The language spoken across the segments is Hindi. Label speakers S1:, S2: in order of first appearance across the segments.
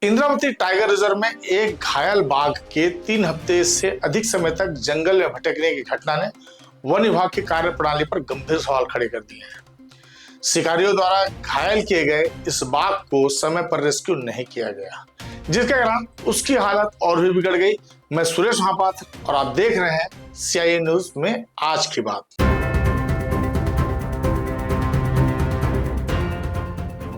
S1: इंद्रावती टाइगर रिजर्व में एक घायल बाघ के 3 हफ्ते से अधिक समय तक जंगल में भटकने की घटना ने वन विभाग की कार्यप्रणाली पर गंभीर सवाल खड़े कर दिए हैं। शिकारियों द्वारा घायल किए गए इस बाघ को समय पर रेस्क्यू नहीं किया गया, जिसके कारण उसकी हालत और भी बिगड़ गई। मैं सुरेश महापात्र और आप देख रहे हैं CIA न्यूज में आज की बात।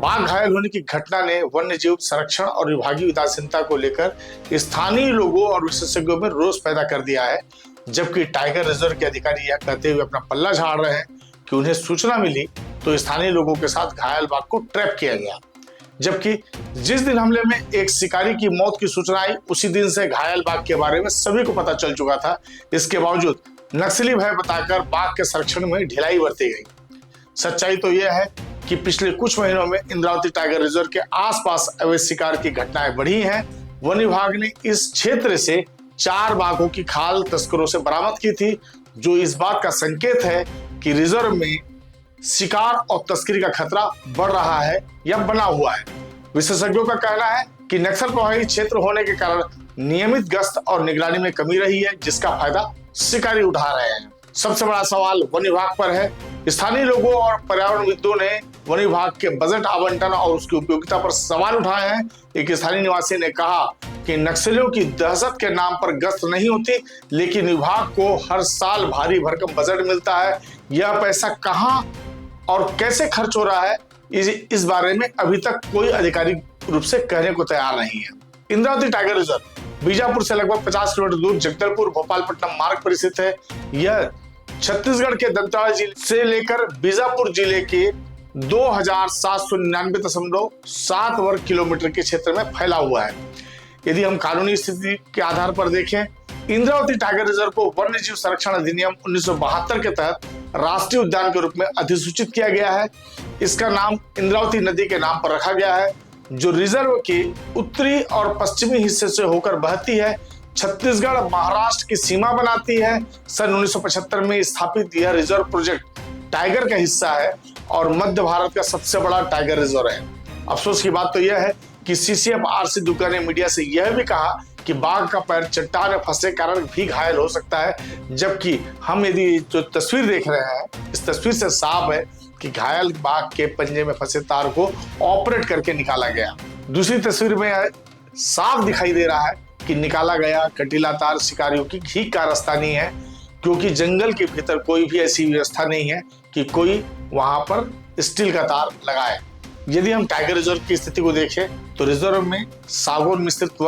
S1: बाघ घायल होने की घटना ने वन्य जीव संरक्षण और विभागीय उदासीनता को लेकर स्थानीय लोगों और विशेषज्ञों में रोष पैदा कर दिया है। जबकि टाइगर रिजर्व के अधिकारी यह कहते हुए अपना पल्ला झाड़ रहे हैं कि उन्हें सूचना मिली तो स्थानीय लोगों के साथ घायल बाघ को ट्रैप किया गया। जबकि जिस दिन हमले में एक शिकारी की मौत की सूचना आई, उसी दिन से घायल बाघ के बारे में सभी को पता चल चुका था। इसके बावजूद नक्सली भय बताकर बाघ के संरक्षण में ढिलाई बरती गई। सच्चाई तो यह है कि पिछले कुछ महीनों में इंद्रावती टाइगर रिजर्व के आसपास अवैध शिकार की घटनाएं बढ़ी हैं। वन विभाग ने इस क्षेत्र से 4 बाघों की खाल तस्करों से बरामद की थी, जो इस बात का संकेत है कि रिजर्व में शिकार और तस्करी का खतरा बढ़ रहा है या बना हुआ है। विशेषज्ञों का कहना है कि नक्सल प्रभावित क्षेत्र होने के कारण नियमित गश्त और निगरानी में कमी रही है, जिसका फायदा शिकारी उठा रहे हैं। सबसे बड़ा सवाल वन विभाग पर है। स्थानीय लोगों और पर्यावरणविदों ने वन विभाग के बजट आवंटन और उसकी उपयोगिता पर सवाल उठाए हैं। एक स्थानीय निवासी ने कहा कि नक्सलियों की दहशत के नाम पर गश्त नहीं होती, लेकिन विभाग को हर साल भारी भरकम बजट मिलता है। यह पैसा कहां और कैसे खर्च हो रहा है, इस बारे में अभी तक कोई आधिकारिक रूप से कहने को तैयार नहीं है। इंद्रावती टाइगर रिजर्व बीजापुर से लगभग 50 किलोमीटर दूर जगदलपुर भोपालपट्टम मार्ग पर स्थित है। यह छत्तीसगढ़ के दंतेवाड़ा जिले से लेकर बीजापुर जिले के 2799.7 वर्ग किलोमीटर के क्षेत्र में फैला हुआ है। यदि हम कानूनी स्थिति के आधार पर देखें, इंद्रावती टाइगर रिजर्व को वन्य जीव संरक्षण अधिनियम 1972 के तहत राष्ट्रीय उद्यान के रूप में अधिसूचित किया गया है। इसका नाम इंद्रावती नदी के नाम पर रखा गया है, जो रिजर्व के उत्तरी और पश्चिमी हिस्से से होकर बहती है। छत्तीसगढ़ महाराष्ट्र की सीमा बनाती है। सन 1975 में स्थापित यह रिजर्व प्रोजेक्ट टाइगर का हिस्सा है और मध्य भारत का सबसे बड़ा टाइगर रिजर्व है। अफसोस की बात तो यह है कि CCF RC दुग्गा ने मीडिया से यह भी कहा कि बाघ का पैर चट्टान में फंसे कारण भी घायल हो सकता है, जबकि हम यदि जो तस्वीर देख रहे हैं, इस तस्वीर से साफ है कि घायल बाघ के पंजे में फंसे तार को ऑपरेट करके निकाला गया। दूसरी तस्वीर में साफ दिखाई दे रहा है कि निकाला गया कटीला तार शिकारियों की ही कारस्तानी है, क्योंकि जंगल के भीतर कोई भी ऐसी व्यवस्था नहीं है कि कोई वहां पर स्टील का तार लगाए। यदि हम टाइगर रिजर्व की स्थिति को देखें तो रिजर्व में सागौन मिश्रित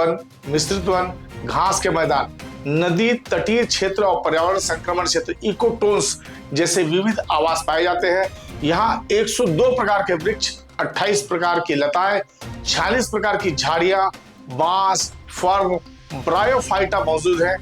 S1: वन, घास के मैदान, नदी तटीय क्षेत्र और पर्यावरण संक्रमण क्षेत्र इकोटोन्स जैसे विविध आवास पाए जाते हैं। यहाँ 102 प्रकार के वृक्ष, 28 प्रकार की लताएं, 46 प्रकार की झाड़ियां, बांस, फर्न, ब्रायोफाइटा मौजूद है।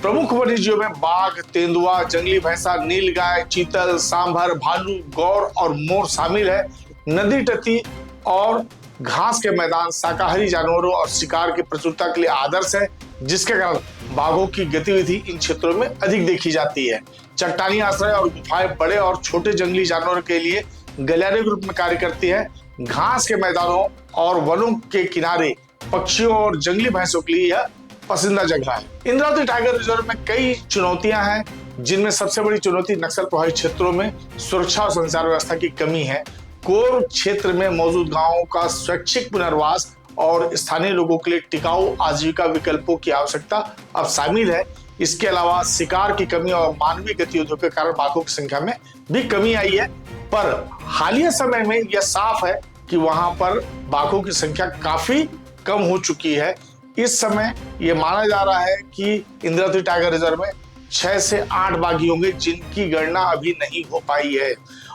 S1: प्रमुख वन्यजीवों में बाघ, तेंदुआ, जंगली भैंसा, नीलगाय, चीतल, सांभर, भालू, गौर और मोर शामिल है। नदी तटी और घास के मैदान शाकाहारी जानवरों और शिकार की प्रचुरता के लिए आदर्श है, जिसके कारण बाघों की गतिविधि इन क्षेत्रों में अधिक देखी जाती है। चट्टानी आश्रय और गुफाएं बड़े और छोटे जंगली जानवरों के लिए गलियारे के रूप में कार्य करती है। घास के मैदानों और वनों के किनारे पक्षियों और जंगली भैंसों के लिए यह पसंदीदा जगह है। इंद्रावती टाइगर रिजर्व में कई चुनौतियां हैं, जिनमें सबसे बड़ी चुनौती नक्सल प्रभावित क्षेत्रों में सुरक्षा और संचार व्यवस्था की कमी है। कोर क्षेत्र में मौजूद गांवों का स्वैच्छिक पुनर्वास और स्थानीय लोगों के लिए टिकाऊ आजीविका विकल्पों की आवश्यकता अब शामिल है। इसके अलावा शिकार की कमी और मानवीय गतिविधियों के कारण बाघों की संख्या में भी कमी आई है। पर हालिया समय में यह साफ है कि वहां पर बाघों की संख्या काफी कम हो चुकी है। इस समय यह माना जा रहा है कि इंद्रावती टाइगर रिजर्व में 6 से 8 बाघी होंगे, जिनकी गणना अभी नहीं हो पाई है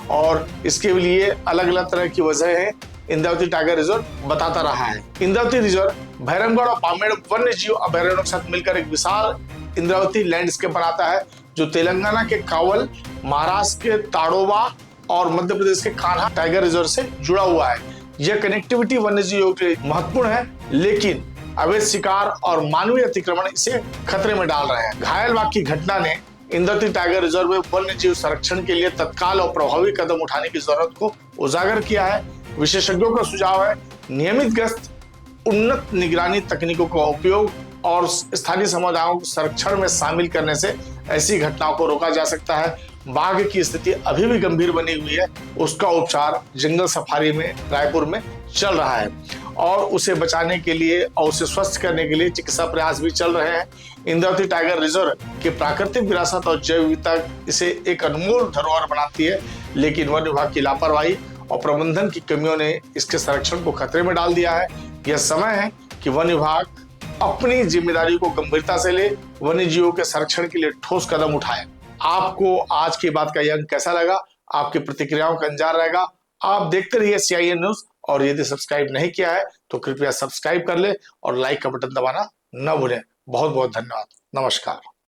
S1: और इसके लिए अलग अलग तरह की वजह है। इंद्रावती टाइगर रिजर्व बताता रहा है। इंद्रावती रिजर्व भैरमगढ़ और पामेड़ वन्य जीव अभयारण्यों के साथ मिलकर एक विशाल इंद्रावती लैंडस्केप बनाता है, जो तेलंगाना के कावल, महाराष्ट्र के ताडोबा और मध्य प्रदेश के कान्हा टाइगर रिजर्व से जुड़ा हुआ है। यह कनेक्टिविटी वन्य जीवों के लिए महत्वपूर्ण है, लेकिन अवैध शिकार और मानवीय अतिक्रमण इसे खतरे में डाल रहे हैं। घायल बाघ की घटना ने इंद्रावती टाइगर रिजर्व में वन्य जीव संरक्षण के लिए तत्काल और प्रभावी कदम उठाने की जरूरत को उजागर किया है। विशेषज्ञों का सुझाव है नियमित गश्त, उन्नत निगरानी तकनीकों का उपयोग और स्थानीय समुदायों को संरक्षण में शामिल करने से ऐसी घटनाओं को रोका जा सकता है। बाघ की स्थिति अभी भी गंभीर बनी हुई है, उसका उपचार जंगल सफारी में रायपुर में चल रहा है और उसे बचाने के लिए और उसे स्वस्थ करने के लिए चिकित्सा प्रयास भी चल रहे हैं। इंद्रावती टाइगर रिजर्व की प्राकृतिक विरासत और जैव विविधता इसे एक अनमोल धरोहर बनाती है, लेकिन वन विभाग की लापरवाही और प्रबंधन की कमियों ने इसके संरक्षण को खतरे में डाल दिया है। यह समय है कि वन विभाग अपनी जिम्मेदारी को गंभीरता से ले, वन्य जीवों के संरक्षण के लिए ठोस कदम उठाए। आपको आज की बात का यह अंक कैसा लगा? आपकी प्रतिक्रियाओं का इंतजार रहेगा। आप देखते रहिए CIN न्यूज, और यदि सब्सक्राइब नहीं किया है तो कृपया सब्सक्राइब कर ले और लाइक का बटन दबाना न भूलें। बहुत बहुत धन्यवाद। नमस्कार।